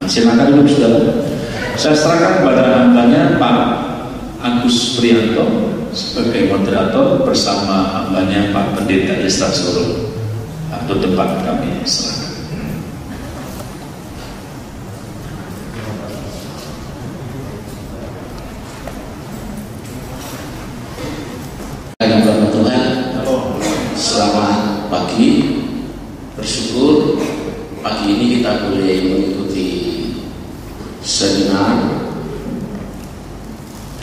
silakan dulu saudara. Saya serahkan kepada hambanya Pak Agus Prianto sebagai moderator bersama hambanya Pak Pendeta Isra Soro. Atau depan kami serahkan. Tuhan, selamat pagi. Bersyukur pagi ini kita boleh mengikuti seminar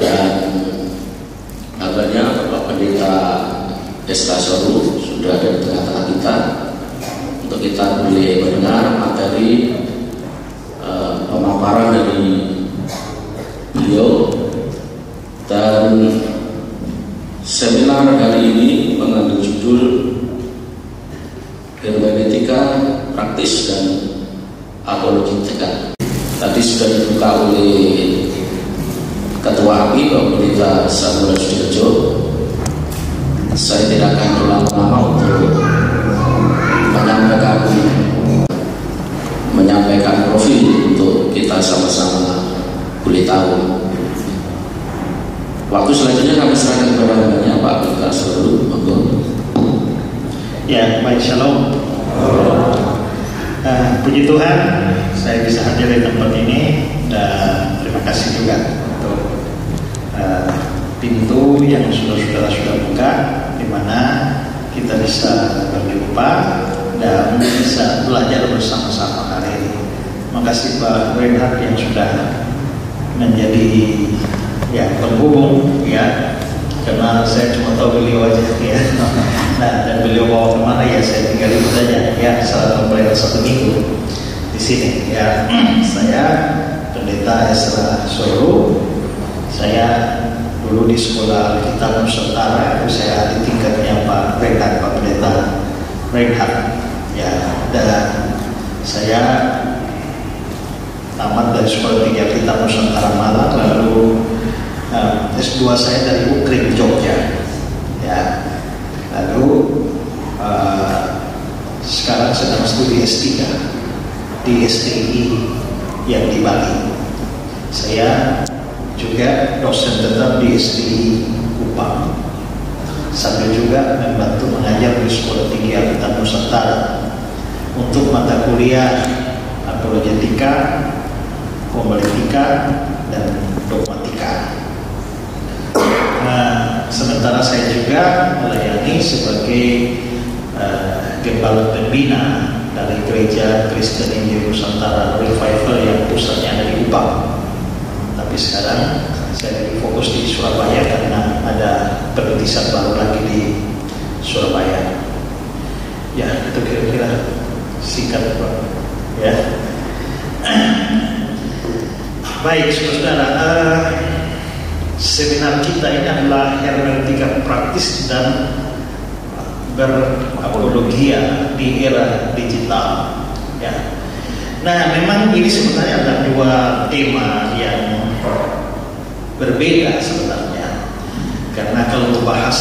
dan kabarnya Bapak Pendeta Isra Soro sudah ada di tengah-tengah kita untuk kita boleh mendengar materi pemaparan dari beliau. Dan seminar hari ini mengandung judul Hermeneutika Praktis dan Apologetika. Tadi sudah dibuka oleh Ketua API Bapak Pendeta Samuel Sudirjo. Saya tidak akan berlama-lama untuk menyampaikan profil untuk kita sama-sama boleh tahu. Waktu selanjutnya kami serahkan kepada hambanya Pak Pendeta Soro. Monggo. Ya, baik, shalom. Puji Tuhan, saya bisa hadir di tempat ini dan terima kasih juga untuk pintu yang sudah buka, di mana kita bisa berjumpa dan bisa belajar bersama-sama hari ini. Terima kasih Pak Reinhard yang sudah menjadi penghubung karena saya cuma tahu beliau aja Nah, dan beliau bawa kemana saya tinggal ikut aja salah membayar 1 minggu di sini Saya Pendeta Isra Soro. Saya dulu di sekolah Alkitab Nusantara, saya di tingkatnya Pak Reinhard, Pak Pendeta Reinhard dan saya tamat dari sekolah tinggi Alkitab Nusantara Malang, lalu S2 saya dari UKRIM Jogja lalu sekarang sedang studi S3 di STI yang di Bali. Saya juga dosen tetap di STI Kupang, sambil juga membantu mengajar di sekolah tinggi Alkitab Nusantara untuk mata kuliah apologetika, homiletika, dan dogmatika. Sementara saya juga melayani sebagai gembala pembina dari Gereja Kristen Injil Nusantara Revival yang pusatnya ada di Kupang. Tapi sekarang saya lebih fokus di Surabaya karena ada perintisan baru lagi di Surabaya. Itu kira-kira singkat Pak. Baik, saudara. Seminar kita ini adalah hermeneutika praktis dan berapologia di era digital. Nah, memang ini sebenarnya ada 2 tema yang berbeda sebenarnya. Karena kalau bahas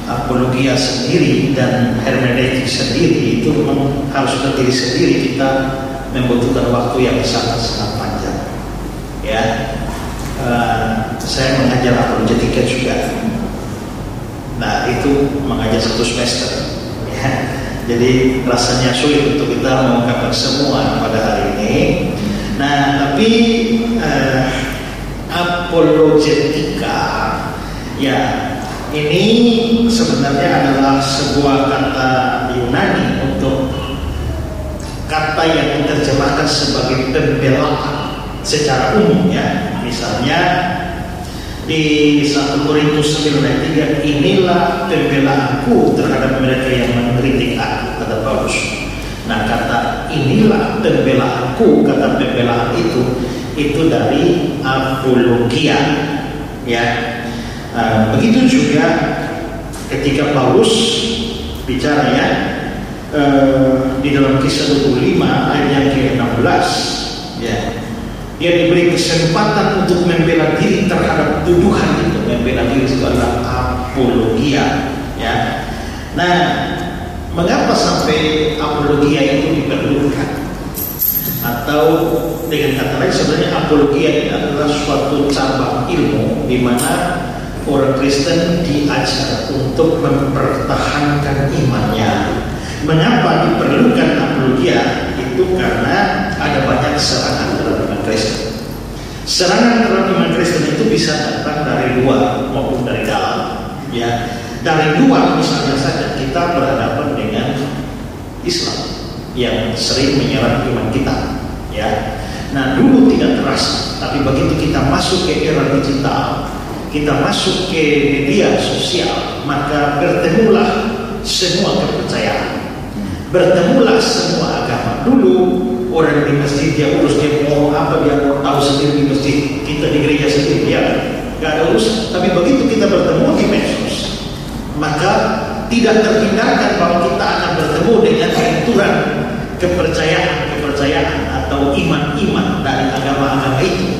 apologia sendiri dan hermeneutik sendiri itu memang harus berdiri sendiri, kita membutuhkan waktu yang sangat-sangat panjang. Saya mengajar apologetika juga. Nah, itu mengajar 1 semester. Jadi rasanya sulit untuk kita mengungkapkan semua pada hari ini. Nah, tapi apologetika ini sebenarnya adalah sebuah kata Yunani untuk kata yang diterjemahkan sebagai pembelaan secara umum Misalnya di 1 Korintus 9:3, inilah pembelaanku terhadap mereka yang mengkritik aku, kata Paulus. Nah, kata inilah pembelaanku, kata pembelaan itu dari apologia begitu juga ketika Paulus bicara di dalam Kisah 25 ayat yang ke-16 dia diberi kesempatan untuk membela diri terhadap tuduhan itu. Membela diri itu adalah apologia Nah, mengapa sampai apologia itu diperlukan? Atau dengan kata lain sebenarnya apologia ini adalah suatu cabang ilmu di mana orang Kristen diajar untuk mempertahankan imannya. Mengapa diperlukan apologia? Itu karena ada banyak serangan terhadap iman Kristen. Serangan terhadap iman Kristen itu bisa datang dari luar maupun dari dalam. Ya, dari luar misalnya saja kita berhadapan dengan Islam yang sering menyerang iman kita. Ya, nah dulu tidak terasa, tapi begitu kita masuk ke era digital, kita masuk ke media sosial, maka bertemulah semua kepercayaan, bertemulah semua agama. Dulu orang di masjid dia urus, dia mau apa dia mau tahu sendiri di masjid, kita di gereja sendiri ya nggak ada urusan. Tapi begitu kita bertemu di medsos, maka tidak terhindarkan bahwa kita akan bertemu dengan benturan kepercayaan atau iman-iman dari agama-agama itu.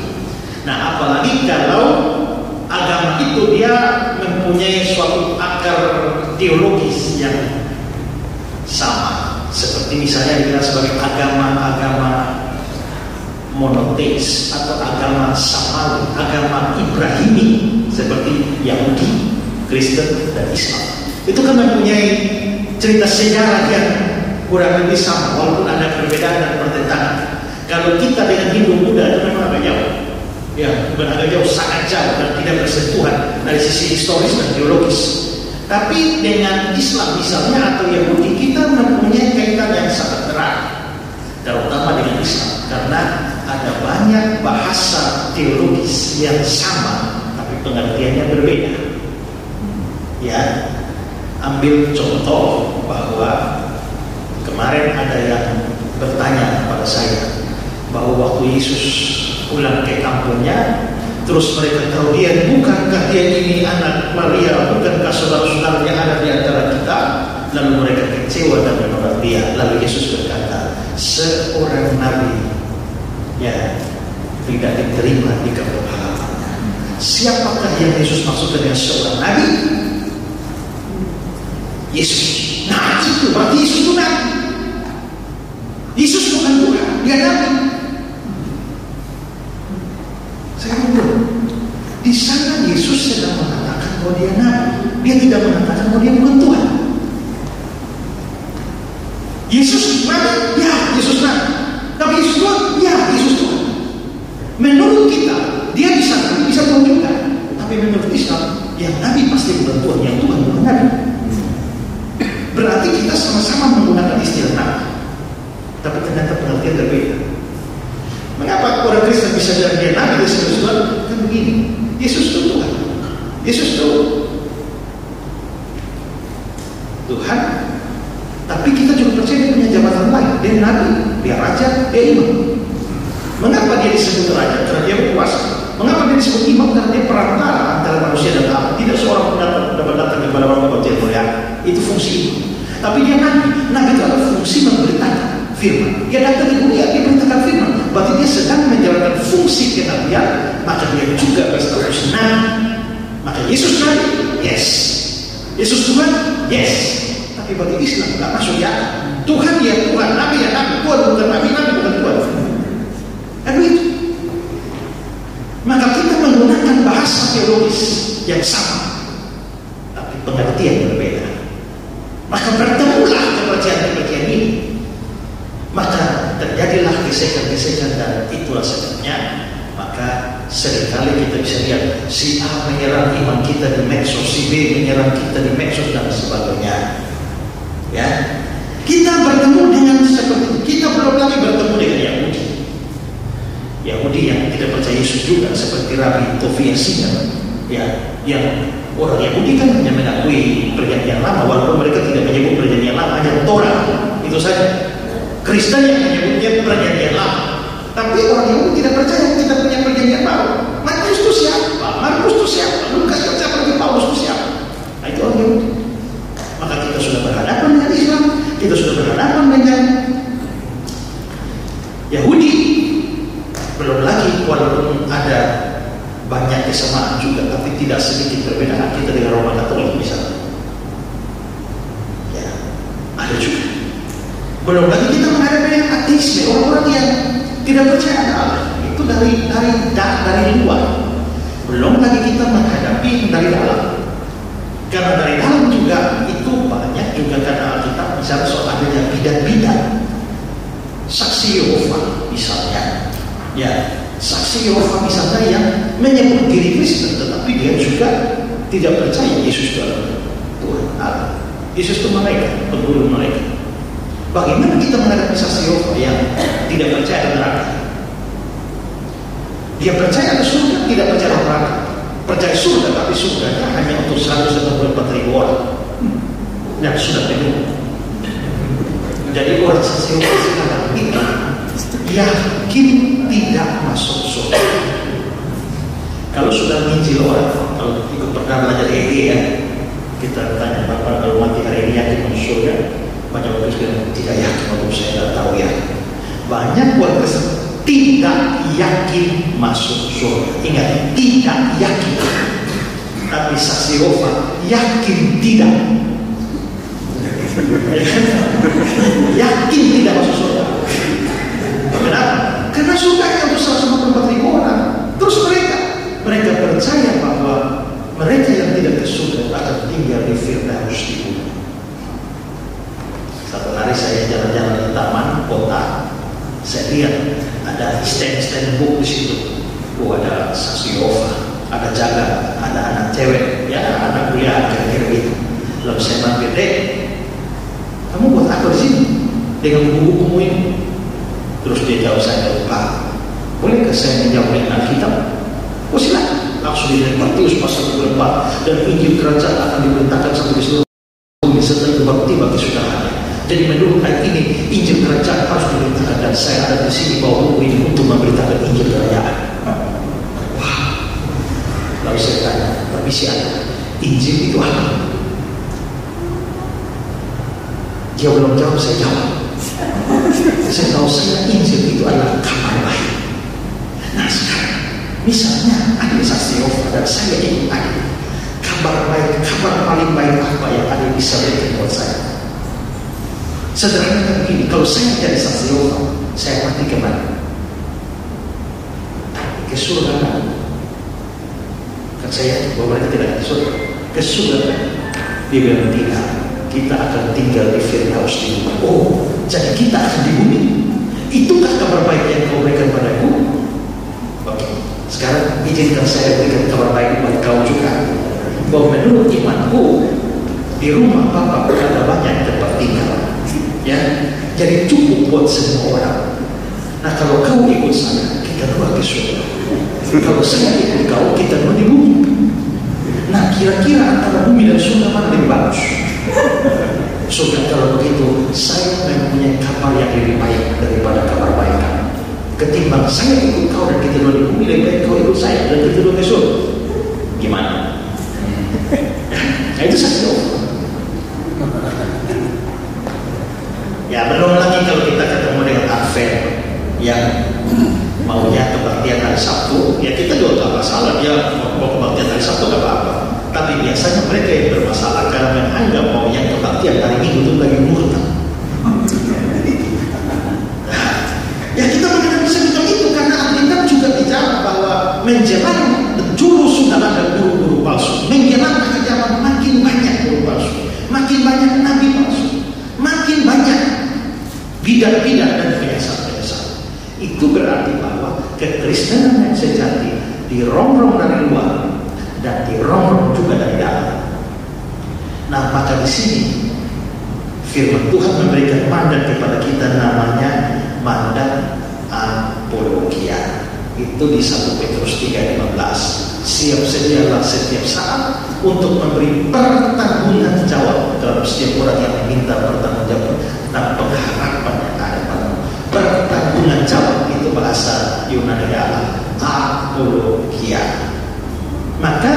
Nah, apalagi kalau agama itu dia mempunyai suatu akar teologis yang sama, seperti misalnya dibilang sebagai agama-agama monoteis atau agama Samawi, agama Ibrahimi seperti Yahudi, Kristen, dan Islam. Itu kan mempunyai cerita sejarah yang kurang lebih sama, walaupun ada perbedaan dan pertentangan. Kalau kita dengan Hindu Buddha itu memang agak jauh, ya, bukan agak jauh, sangat jauh dan tidak bersentuhan dari sisi historis dan teologis. Tapi dengan Islam misalnya atau Yahudi, kita mempunyai kaitan yang sangat erat, terutama dengan Islam, karena ada banyak bahasa teologis yang sama, tapi pengertiannya berbeda. Ya, ambil contoh bahwa kemarin ada yang bertanya kepada saya bahwa waktu Yesus pulang ke kampungnya, terus mereka tahu dia, bukankah dia ini anak Maria, bukankah saudara-saudara yang ada di antara kita? Lalu mereka kecewa dan menolak dia. Lalu Yesus berkata, seorang nabi ya tidak diterima di kampung halamannya. Siapakah yang Yesus maksudkan dengan seorang nabi? Yesus. Nah, itu berarti Yesus itu nabi. Yesus bukan Tuhan, dia nabi. Saya bilang, di sana Yesus sedang mengatakan bahwa dia nabi. Dia tidak mengatakan bahwa dia bukan Tuhan. Yesus nabi, ya Yesus nabi. Tapi Yesus Tuhan, ya Yesus Tuhan. Menurut kita, dia bisa nabi, bisa Tuhan juga. Tapi menurut Islam, yang nabi pasti bukan Tuhan, yang Tuhan bukan nabi. Berarti kita sama-sama menggunakan istilah nabi, tapi ternyata pengertian berbeda. Mengapa orang Kristen bisa bilang dia nabi dari Yesus Tuhan? Kan begini, Yesus itu Tuhan, Yesus itu Tuhan, tapi kita juga percaya dia punya jabatan lain. Dia nabi, dia raja, dia imam. Mengapa dia disebut raja? Karena dia berkuasa. Mengapa dia disebut imam? Karena dia perantara antara manusia dan Allah. Tidak seorang pun dapat datang kepada Allah yang mulia. Itu fungsi itu. Tapi dia nabi. Nabi itu adalah fungsi memberitakan firman. Dia datang ke dunia, dia beritakan firman. Berarti dia sedang menjalankan fungsi kenabian. Maka dia juga berstatus nabi. Maka Yesus nabi, yes. Yesus Tuhan, yes. Tapi bagi Islam tidak masuk ya. Tuhan ya Tuhan, nabi ya nabi, Tuhan bukan nabi, nabi bukan Tuhan. Aduh itu. Maka kita menggunakan bahasa teologis yang sama, tapi pengertian berbeda. Maka bertemulah kepercayaan-kepercayaan ini. Maka terjadilah gesekan-gesekan, dan itulah sebabnya maka seringkali kita bisa lihat si A menyerang iman kita di medsos, si B menyerang kita di medsos dan sebagainya. Ya, kita bertemu dengan seperti itu. Kita belum lagi bertemu dengan Yahudi yang tidak percaya Yesus juga, seperti Rabi Tovia Singer, ya, yang orang Yahudi kan hanya mengakui perjanjian lama, walaupun mereka tidak menyebut perjanjian lama, hanya Torah itu saja. Kristen yang menyebutnya perjanjian lama, tapi orang Yahudi tidak percaya kita punya perjanjian baru. Matius itu siapa? Markus itu siapa? Lukas itu siapa? Paulus itu siapa? Nah, itu orang Yahudi. Maka kita sudah berhadapan dengan Islam, kita sudah berhadapan dengan Yahudi. Belum lagi walaupun ada banyak kesamaan juga, tapi tidak sedikit perbedaan kita dengan Roma Katolik misalnya. Ya, ada juga. Belum lagi kita menghadapi yang ateisme, orang-orang yang tidak percaya Allah. Itu dari luar. Belum lagi kita menghadapi dari dalam. Karena dari dalam juga itu banyak juga karena Alkitab bicara soal adanya bidan-bidan. Saksi Yehova misalnya, ya saksi Yehova misalnya yang menyebut diri Kristen, tetapi dia juga tidak percaya Yesus itu adalah Tuhan Allah. Yesus itu malaikat, penghulu malaikat. Bagaimana kita menghadapi saksi Yehova yang tidak percaya ada neraka? Dia percaya ada surga, tidak percaya ada neraka. Percaya surga, tapi surganya hanya untuk 184.000 orang dan sudah penuh. Jadi orang saksi Yehova sekarang itu yakin tidak masuk surga. Kalau sudah menginjil orang, kalau ikut pernah belajar EG ya, kita tanya Bapak kalau mati hari ini yakin masuk surga? Banyak orang Kristen tidak yakin, waktu saya tidak tahu ya. Banyak orang Kristen tidak yakin masuk surga. Ingat, tidak yakin. Tapi saksi Yehova yakin tidak. Yakin tidak masuk surga. Kenapa? Karena surganya untuk 184.000 orang. Terus mereka percaya bahwa mereka yang tidak ke surga akan tinggal di Firdaus di bumi. Satu hari saya jalan-jalan di taman kota, saya lihat ada stand book di situ. Ada saksi Yehova, ada jaga, ada anak cewek, ya anak kuliah kira-kira gitu. Lalu saya mampir, kamu buat apa di sini dengan buku-bukumu ini? Terus dia jawab saya, Pak, bolehkah saya menjawab dengan Alkitab? Oh silakan. Langsung dari Matius pasal 24 dan Injil kerajaan akan diberitakan sampai di seluruh bumi serta itu bakti bagi saudaranya. Jadi menurut ayat ini Injil kerajaan harus diberitakan dan saya ada di sini bawa buku ini untuk memberitakan Injil kerajaan. Wah. Lalu saya tanya, tapi siapa? Injil itu apa? Dia belum jawab, saya jawab. Saya tahu Injil itu adalah kabar baik. Nah sekarang misalnya ada saksi Yehova dan saya ikut ada kabar baik, kabar paling baik apa yang ada bisa berikan buat saya? Sederhana begini, kalau saya jadi saksi Yehova, saya mati kemana? Ke surga kan? Kan saya bahwa mereka tidak ke surga. Ke surga dia bilang tidak. Kita akan tinggal di Firdaus di bumi. Oh, jadi kita akan di bumi. Itukah kabar baik yang kau berikan padaku? Oke, sekarang izinkan saya berikan kabar baik buat kau juga. Bahwa menurut imanku di rumah Bapak ada banyak tempat tinggal. Ya, jadi cukup buat semua orang. Nah kalau kau ikut saya, kita dua ke surga. Kalau saya ikut kau, kita dua di bumi. Nah kira-kira antara bumi dan surga mana lebih bagus? Surga. Kalau begitu, saya mempunyai kabar yang lebih baik daripada kabar baik kamu. Ketimbang saya ikut kau dan kita dua di bumi, lebih baik kau ikut saya dan kita dua ke surga. Gimana? Nah itu saksi Yehova. Ya belum lagi kalau kita ketemu dengan Advent yang maunya kebaktian hari Sabtu, ya kita juga tak masalah, dia mau kebaktian hari Sabtu gak apa-apa. Tapi biasanya mereka yang bermasalah karena menganggap mau yang kebaktian hari Minggu itu lagi murtad. Ya kita menghadapi semacam itu karena Alkitab juga bicara bahwa menjelang juru sudah ada guru-guru palsu, menjelang akhir zaman makin banyak guru palsu, makin banyak nabi palsu, makin banyak bidan-bidan dan penyesalan. Itu berarti bahwa kekristenan yang sejati dirongrong dari luar dan dirongrong juga dari dalam. Nah maka di sini firman Tuhan memberikan mandat kepada kita, namanya mandat apologia. Itu di 1 Petrus 3:15. Siap sedialah setiap saat untuk memberi pertanggungan jawab terhadap setiap orang yang meminta pertanggung jawab tentang pengharapan yang ada padamu. Pertanggungan jawab itu bahasa Yunani adalah apologia. Maka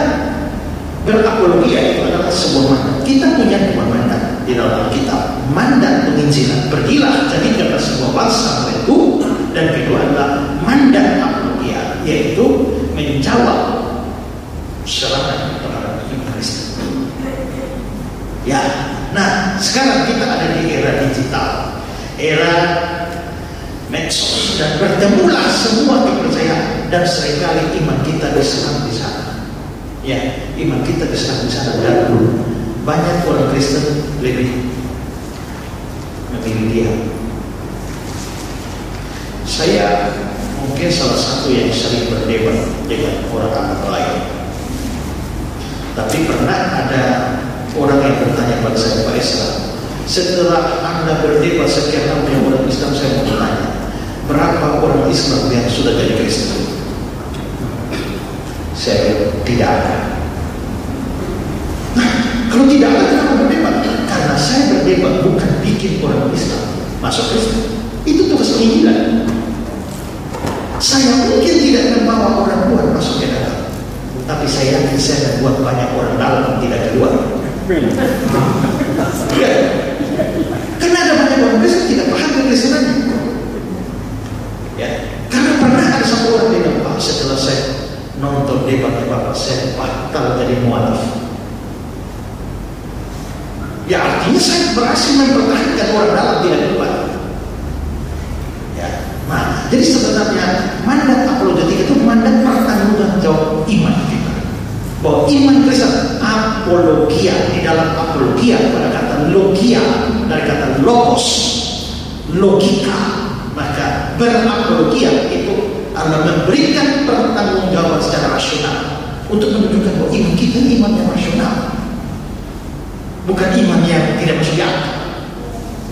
berapologia itu adalah sebuah mandat. Kita punya dua mandat di dalam Alkitab. Mandat penginjilan, pergilah jadikanlah sebuah bangsa baru, dan kedua adalah mandat apologia, yaitu menjawab serangan terhadap iman Kristen. Ya, nah sekarang kita ada di era digital. dan seringkali iman kita diserang di sana. Ya, iman kita diserang di sana. Dan banyak orang Kristen lebih memilih diam. Saya mungkin salah satu yang sering berdebat dengan orang agama lain. Tapi pernah ada orang yang bertanya pada saya, Pak Islam, setelah Anda berdebat sekian tahun dengan orang Islam, saya mau bertanya, berapa orang Islam yang sudah jadi Kristen? Saya bilang, tidak ada. Nah, kalau tidak ada, kenapa berdebat? Karena saya berdebat bukan bikin orang Islam masuk Kristen. Itu tugas penginjilan. Saya mungkin tidak membawa orang luar masuk ke dalam, tapi saya yakin saya membuat banyak orang dalam yang tidak keluar. Ya. Karena ada banyak orang Kristen tidak paham kekristenannya. Ya. Karena pernah ada satu orang bilang, Pak, setelah saya nonton debat Bapak, saya batal jadi mualaf. Ya, artinya saya berhasil mempertahankan orang dalam tidak keluar. Ya. Nah, jadi sebenarnya mandat apologetik itu mandat pertanggungjawab iman kita. Bahwa iman Kristen, apologia, di dalam apologia pada kata logia, dari kata logos, logika. Maka berapologia itu adalah memberikan pertanggungjawaban secara rasional untuk menunjukkan bahwa iman kita iman yang rasional, bukan iman yang tidak masuk akal.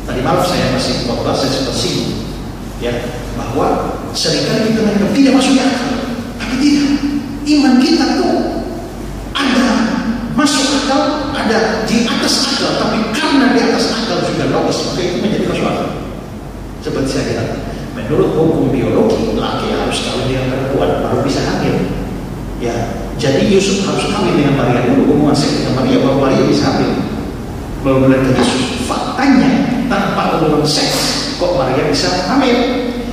Tadi malam saya masih khotbah, saya sempat singgung, ya, bahwa seringkali kita menganggap tidak masuk akal, tapi tidak. Iman kita tuh ada masuk akal, ada di atas akal, tapi karena di atas akal juga logis, maka itu menjadi masuk akal. Seperti saya bilang, menurut hukum biologi, laki harus kawin dengan perempuan baru bisa hamil. Ya, jadi Yusuf harus kawin dengan Maria dulu, hubungan seks dengan Maria, baru Maria bisa hamil. Baru melahirkan Yesus. Faktanya tanpa hubungan seks kok Maria bisa hamil?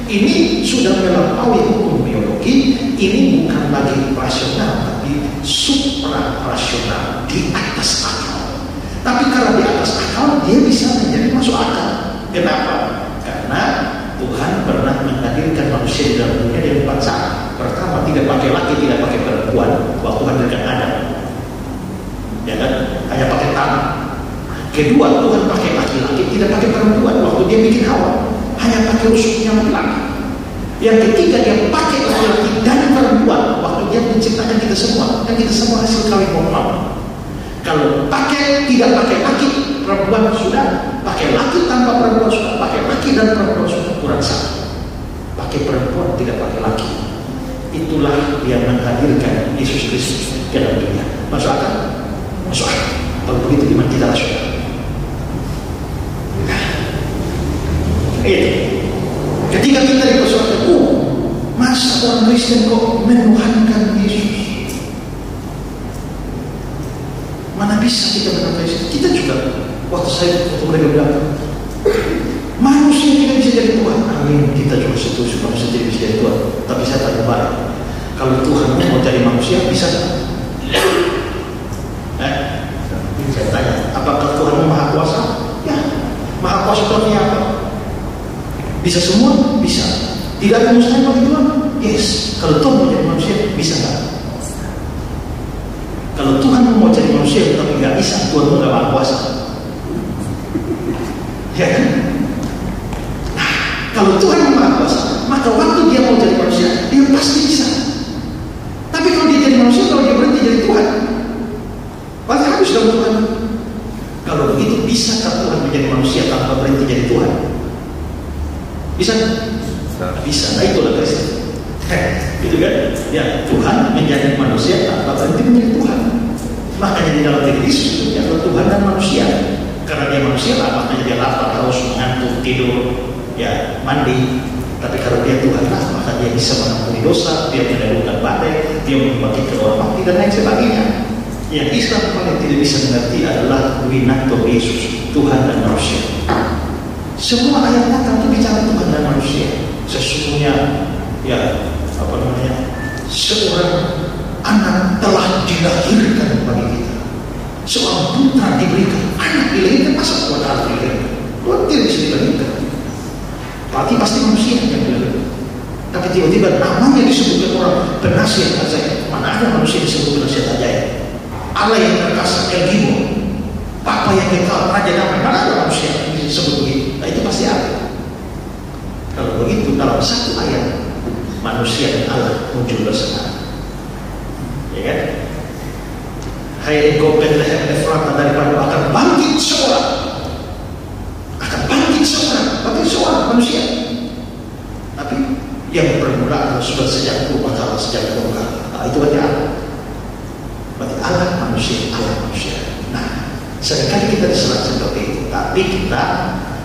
Ini sudah melampaui hukum biologi. Ini bukan lagi rasional, tapi supra-rasional, di atas akal. Tapi karena di atas akal, dia bisa menjadi masuk akal. Kenapa? Karena Tuhan pernah menghadirkan manusia di dalam dunia dengan 4 syarat. Pertama, tidak pakai laki, tidak pakai perempuan waktu hadirkan Adam. Ya kan? Hanya pakai tangan. Kedua, Tuhan pakai laki-laki, tidak pakai perempuan waktu dia bikin Hawa. Hanya pakai rusuknya laki. Yang ketiga, dia pakai laki-laki dan perempuan waktu dia menciptakan kita semua. Dan kita semua hasil kawin Muhammad. Kalau tidak pakai laki, perempuan sudah, pakai laki tanpa perempuan sudah, pakai laki dan perempuan sudah, kurang satu. Pakai perempuan, tidak pakai laki. Itulah yang menghadirkan Yesus Kristus ke dalam dunia. Masuk akal? Masuk akal. Kalau begitu iman kita rasional. Itu. Ketika kita dipersoalkan, masa orang Kristen kok menuhankan Yesus? Mana bisa kita menuhankan Yesus? Kita juga, waktu mereka bilang, manusia tidak bisa jadi Tuhan. Amin. Kita juga setuju manusia tidak bisa jadi Tuhan. Tapi saya tanya balik, kalau Tuhan mau jadi manusia, bisa tak? Saya tanya, apakah Tuhan maha kuasa? Ya, maha kuasa itu apa? Bisa semua? Bisa. Tidak ada mustahil bagi Tuhan? Yes. Kalau Tuhan mau jadi manusia, bisa nggak? Kalau Tuhan mau jadi manusia tapi nggak bisa, Tuhan nggak maha kuasa. Ya kan? Nah, kalau Tuhan maha kuasa, maka waktu dia mau jadi manusia, dia pasti bisa. Tapi kalau dia jadi manusia, kalau dia berhenti jadi Tuhan, pasti habis dong Tuhan. Kalau begitu, bisakah Tuhan menjadi manusia tanpa berhenti jadi Tuhan? Bisa? Bisa. Nah, itulah Kristen. Gitu kan? Ya, Tuhan menjadi manusia tanpa berhenti menjadi Tuhan. Makanya di dalam diri Yesus adalah Tuhan dan manusia. Karena dia manusia lah, makanya dia lapar, haus, mengantuk, tidur, ya mandi. Tapi kalau dia Tuhan lah, maka dia bisa mengampuni dosa, dia menendahkan badai, dia membangkitkan orang mati dan lain sebagainya. Yang Islam paling tidak bisa mengerti adalah winato Yesus, Tuhan dan manusia. Semua ayat Natal itu bicara Tuhan dan manusia. Sesungguhnya, ya seorang anak telah dilahirkan bagi kita. Seorang putra diberikan, anak dilahirkan, masa Tuhan harus dilahirkan? Tuhan tidak bisa dilahirkan. Berarti pasti manusia yang dilahirkan. Tapi tiba-tiba namanya disebutkan orang penasihat ajaib. Mana ada manusia disebut penasihat ajaib? Allah yang perkasa, El Gibor, Bapa yang kekal, Raja Damai. Mana ada manusia yang disebut begitu? Nah itu pasti ada. Kalau begitu dalam satu ayat manusia dan Allah muncul bersama. Ya kan? Hai engkau Bethlehem Efrata, daripada akan bangkit seorang. Akan bangkit seorang manusia. Tapi yang bermula sudah sejak purba kala, sejak purba kala. Nah, itu berarti Allah. Berarti Allah manusia, Allah manusia. Nah, seringkali kita diserang seperti itu, tapi kita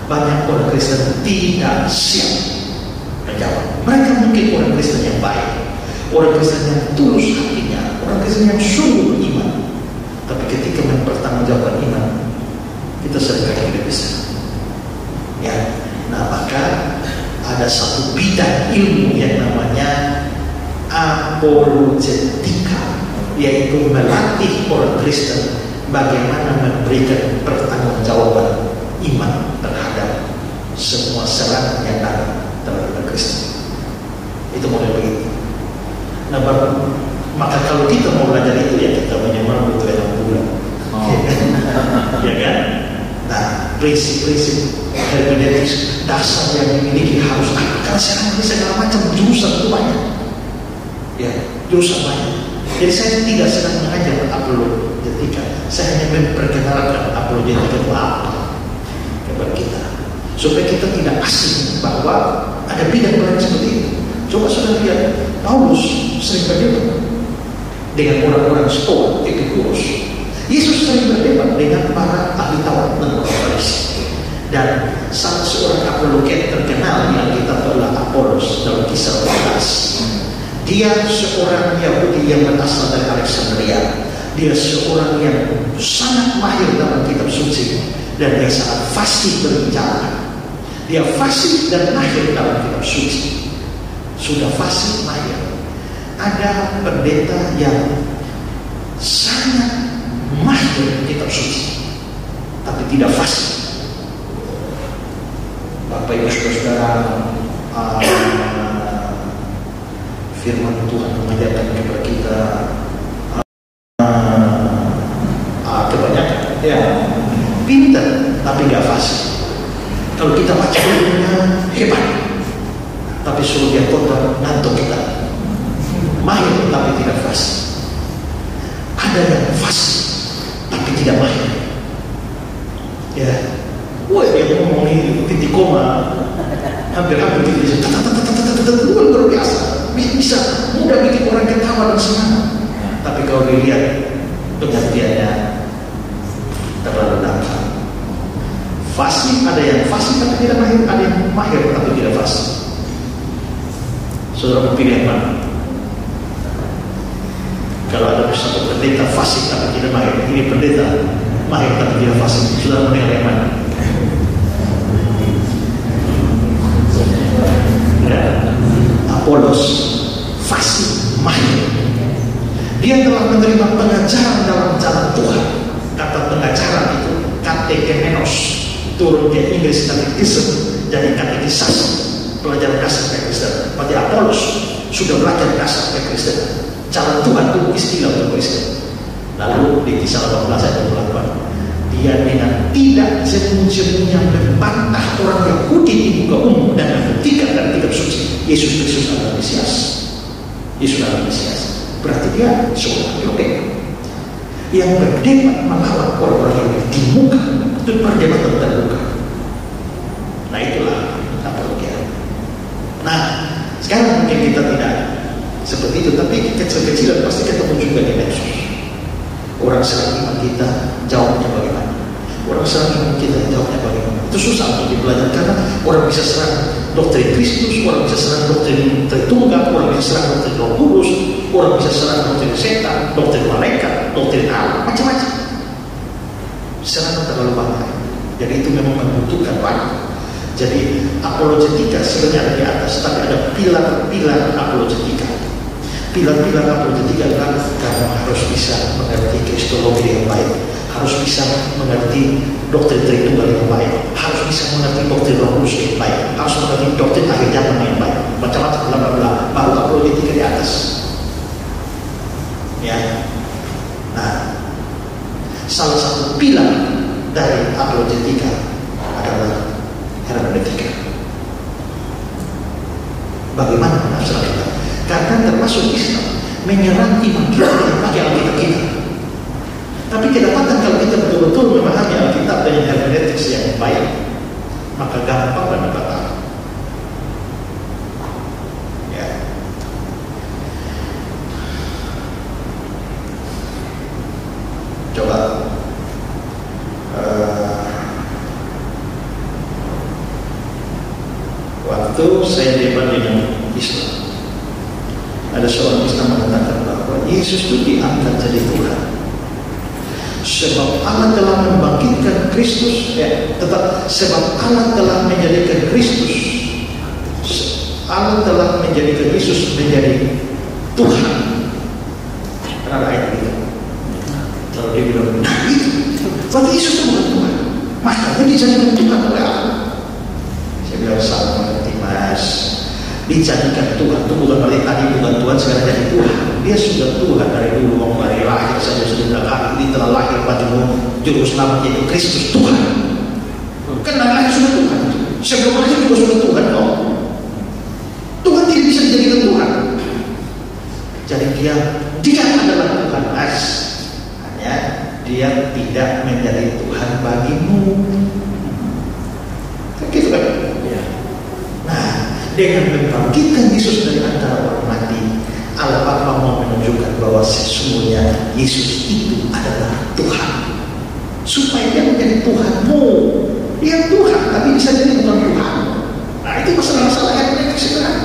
banyak orang Kristen tidak siap menjawab. Mereka mungkin orang Kristen yang baik, orang Kristen yang tulus hatinya, orang Kristen yang sungguh beriman. Tapi ketika mempertanggungjawabkan iman, kita seringkali tidak bisa. Ya, nah maka ada satu bidang ilmu yang namanya apologetika, yaitu melatih orang Kristen bagaimana memberikan pertanggungjawaban iman terhadap semua serangan yang datang terhadap Kristen. Itu model begitu. Nah, maka kalau kita mau belajar itu ya kita menyemang butuh 6 bulan. Ya kan? Nah, prinsip-prinsip hermeneutik dasar yang dimiliki harus ada. Karena sekarang ini segala macam jurusan itu banyak. Ya, jurusan banyak. Jadi saya tidak sedang mengajar apologetika. Saya hanya memperkenalkan apologetika itu apa kepada kita, supaya kita tidak asing bahwa ada bidang lain seperti itu. Coba sudah lihat Paulus sering berdebat dengan orang-orang Stoa, Epikurus. Yesus sering berdebat dengan para ahli Taurat dan orang Farisi. Dan salah seorang apologet terkenal yang kita tahu adalah Apolos dalam Kisah 14. Dia seorang Yahudi yang berasal dari Alexandria. Dia seorang yang sangat mahir dalam kitab suci dan dia sangat fasih berbicara. Dia fasih dan mahir dalam kitab suci. Sudah fasih mahir. Ada pendeta yang sangat mahir kitab suci, tapi tidak fasih. Bapak Ibu Saudara, firman Tuhan mengajarkan kepada kita kebanyakan ya pintar tapi nggak fasih. Kalau kita baca bukunya hebat, tapi suruh dia khotbah ngantuk kita. Mahir tapi tidak fasih. Ada yang fasih tapi tidak mahir. Ya, dia ngomongin titik koma, hampir-hampir tidak luar biasa. Bisa mudah bikin orang ketawa dan senang. Tapi kalau dilihat pengertiannya terlalu dangkal. Fasih, ada yang fasih tapi tidak mahir, ada yang mahir tapi tidak fasih. Saudara pilih yang mana? Kalau ada satu pendeta fasih tapi tidak mahir, ini pendeta mahir tapi tidak fasih. Saudara mendengar yang mana? Ya. Apolos fasih mahir. Dia telah menerima pengajaran dalam jalan Tuhan. Kata pengajaran itu katekemenos, turun ke Inggris katekisme, jadi katekisasi, pelajaran dasar Kristen. Pada Apolos sudah belajar dasar Kristen. Jalan Tuhan itu istilah untuk Kristen. Lalu di Kisah 18 ayat 28, dia dengan tidak jemu-jemunya membantah orang Yahudi di muka umum dan membuktikan dari kitab suci Yesus Kristus adalah Mesias. Yesus adalah Mesias. Berarti dia seorang Yahudi yang berdebat melawan orang-orang Yahudi di muka, itu perdebatan terbuka. Nah itulah apologia. Nah sekarang mungkin kita tidak seperti itu, tapi kecil-kecilan pasti ketemu juga di medsos. Orang serang iman kita jawabnya bagaimana? Orang serang iman kita jawabnya bagaimana? Itu susah untuk dipelajari karena orang bisa serang doktrin Kristus, orang bisa serang doktrin Tritunggal, orang bisa serang doktrin Roh Kudus, orang bisa serang doktrin setan, doktrin malaikat, doktrin Allah, macam-macam. Serangan terlalu banyak. Jadi itu memang membutuhkan banyak. Jadi apologetika sebenarnya ada di atas, tapi ada pilar-pilar apologetika. Pilar-pilar apologetika adalah kamu harus bisa mengerti kristologi yang baik, harus bisa mengerti doktrin Tritunggal yang baik, harus bisa mengerti doktrin Roh Kudus yang baik, harus mengerti doktrin akhir zaman yang baik. macam-macam bla bla bla, baru apologetika di atas. Ya. Nah, salah satu pilar dari apologetika adalah hermeneutika. Bagaimana menafsirkan kita? Karena termasuk Islam menyerang iman kita pakai Alkitab kita. Tapi kedapatan kalau kita betul-betul memahami Alkitab dengan hermeneutik yang baik, maka gampang dan batal. Ya. Coba waktu saya debat dengan Islam, ada seorang Islam mengatakan bahwa Yesus itu diangkat jadi Tuhan sebab Allah telah membangkitkan Kristus, tetap sebab Allah telah menjadikan Kristus, Allah telah menjadikan Yesus menjadi Tuhan. Pernah ayat itu? Kalau dia bilang, nah itu, berarti Yesus itu bukan Tuhan, makanya dijadikan Tuhan oleh Allah. Saya bilang salah mengerti mas. Dijadikan Tuhan itu bukan berarti tadi bukan Tuhan sekarang jadi Tuhan. Dia sudah Tuhan dari dulu, mau dari lahir saja sudah bilang ini telah lahir bagimu juru selamat yaitu Kristus Tuhan. Karena lahir sudah Tuhan. Sebelum lahir juga sudah Tuhan dong. Tuhan tidak bisa dijadikan Tuhan. Jadi dia adalah Tuhan as. Hanya dia tidak menjadi Tuhan bagimu. Gitu kan? Nah, dengan membangkitkan Yesus dari antara orang mati, Allah Bapa mau menunjukkan bahwa sesungguhnya Yesus itu adalah Tuhan, supaya dia menjadi Tuhanmu. Dia Tuhan, tapi bisa jadi bukan Tuhan. Nah, itu masalah-masalah yang mereka sekarang.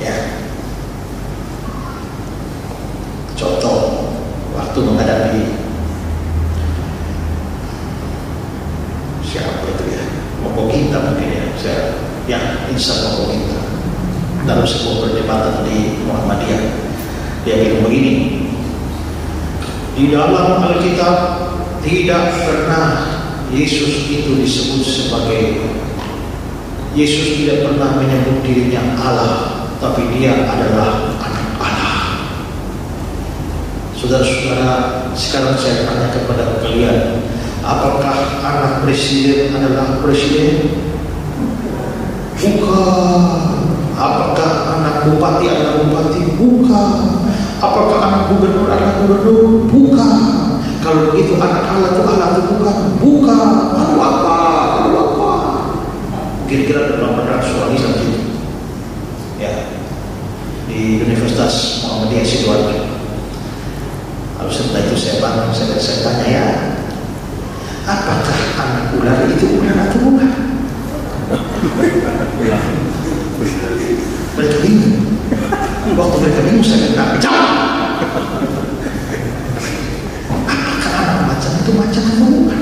Ya. Contoh, waktu menghadapi siapa itu ya, Moko kita mungkin ya, insya Allah kita dalam sebuah perdebatan di Muhammadiyah, dia bilang begini, di dalam Alkitab tidak pernah Yesus itu disebut sebagai, Yesus tidak pernah menyebut dirinya Allah, tapi dia adalah anak Allah. Saudara-saudara, sekarang saya tanya kepada kalian, apakah anak presiden adalah presiden? Bukan. Apakah anak bupati adalah bupati? Bukan. Apakah anak gubernur adalah gubernur? Bukan. Kalau begitu anak Allah itu bukan? Bukan. Lalu apa? Kira-kira dalam penerang Islam itu, ya, di Universitas Muhammadiyah Sidoarjo. Lalu setelah itu saya bangun, saya tanya ya, apakah anak ular itu ular atau bukan? Mereka bingung. Waktu mereka bingung saya kata, jawab. Apakah anak macan itu macan atau bukan?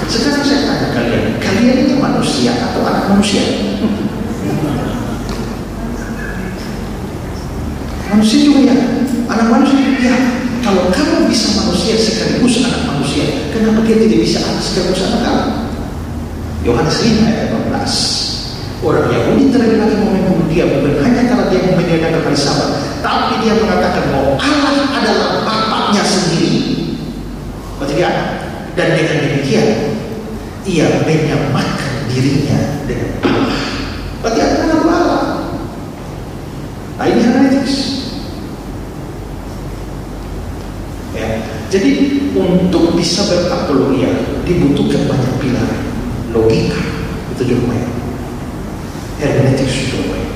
Sekarang saya tanya kalian itu manusia atau anak manusia? Manusia juga ya, anak manusia ya. Kalau kamu bisa manusia sekaligus anak manusia, kenapa dia tidak bisa anak sekaligus anak kamu? Yohanes 5 ayat 18. Orang Yahudi terlebih lagi mau membunuh dia bukan hanya karena dia mau meniadakan hari Sabat, tapi dia mengatakan bahwa Allah adalah Bapaknya sendiri. Berarti dia anak. Dan dengan demikian ia menyamakan dirinya dengan Allah. Berarti anak Allah. Nah ini hermeneutik. Ya, jadi untuk bisa berapologia dibutuhkan banyak pilar. Logika itu juga main, hermeneutik juga main.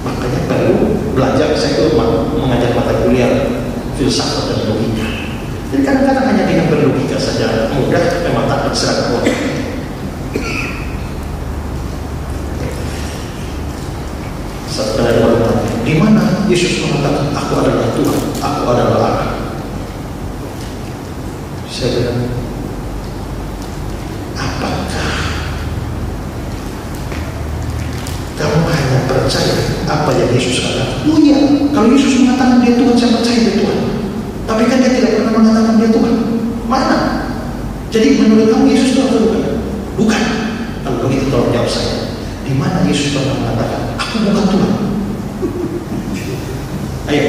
Makanya perlu belajar. Saya itu mengajar mata kuliah filsafat dan logika. Jadi kadang-kadang hanya dengan berlogika saja mudah memang tak terserah kuat. Setelah bertanya, di mana Yesus mengatakan aku adalah Tuhan, aku adalah Allah? Saya bilang, apakah kamu hanya percaya apa yang Yesus katakan? Oh iya, kalau Yesus mengatakan dia Tuhan, saya percaya dia Tuhan. Tapi kan dia tidak pernah mengatakan dia Tuhan. Mana? Jadi menurut kamu Yesus itu atau bukan? Bukan. Kalau begitu tolong jawab saya. Di mana Yesus pernah mengatakan, aku bukan Tuhan? Ayo,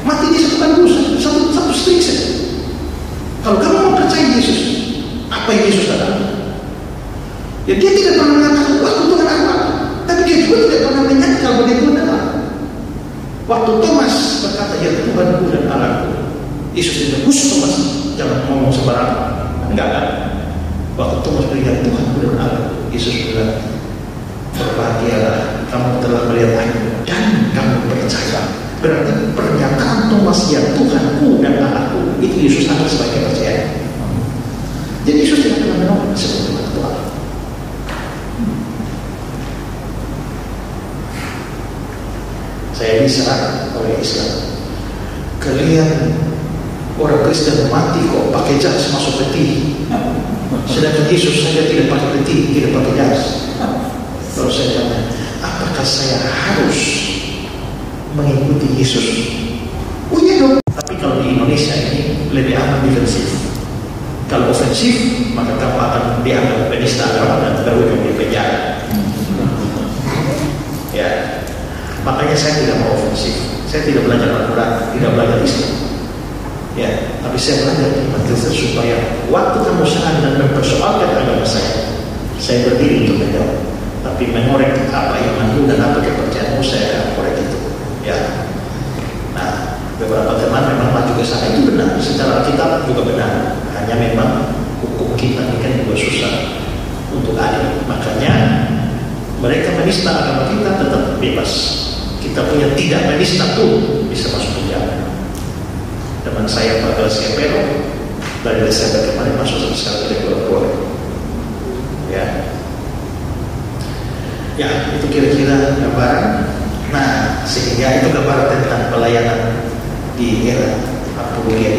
mati disatukan dulu satu strik saja. Kalau kamu mau percaya Yesus, apa yang Yesus katakan? Ya dia tidak pernah mengatakan aku Tuhan Allah, tapi dia juga tidak pernah menyangkal bahwa dia Tuhan Allah. Waktu Thomas berkata ya Tuhanku dan Allahku, Yesus tidak khusus Thomas, jangan ngomong sembarangan. Enggak kan? Waktu Thomas bilang Tuhanku dan Allahku, Yesus bilang berbahagialah kamu telah melihat aku dan kamu percaya. Berarti pernyataan Thomas ya Tuhanku dan Allahku itu Yesus anggap sebagai percaya. Jadi Yesus tidak pernah menolak sebagai Tuhan. Saya diserang oleh Islam. Kalian orang Kristen mati kok pakai jas masuk peti, sedangkan Yesus saja tidak pakai peti, tidak pakai jas. Lalu saya tanya, apakah saya harus mengikuti Yesus? Oh iya dong. Tapi kalau di Indonesia ini lebih aman defensif. Kalau ofensif, maka kamu akan dianggap penista agama dan berujung di penjara. Ya. Makanya saya tidak mau ofensif. Saya tidak belajar Al-Quran, tidak belajar Islam. Ya, tapi saya belajar iman Kristen supaya waktu kamu serang dan mempersoalkan agama saya berdiri untuk menjawab. Tapi mengorek apa imanmu dan apa kepercayaanmu, saya akan korek itu. Ya. Nah, beberapa teman memang maju ke sana itu benar, secara Alkitab juga benar. Hanya memang hukum kita ini kan juga susah untuk adil. Makanya mereka menista agama kita tetap bebas. Kita punya tidak menista pun bisa masuk penjara. Teman saya Pak Garcia Pero dari Desember kemarin masuk sampai sekarang tidak keluar. Ya, ya itu kira-kira gambaran. Nah, sehingga itu gambaran tentang pelayanan di era apologia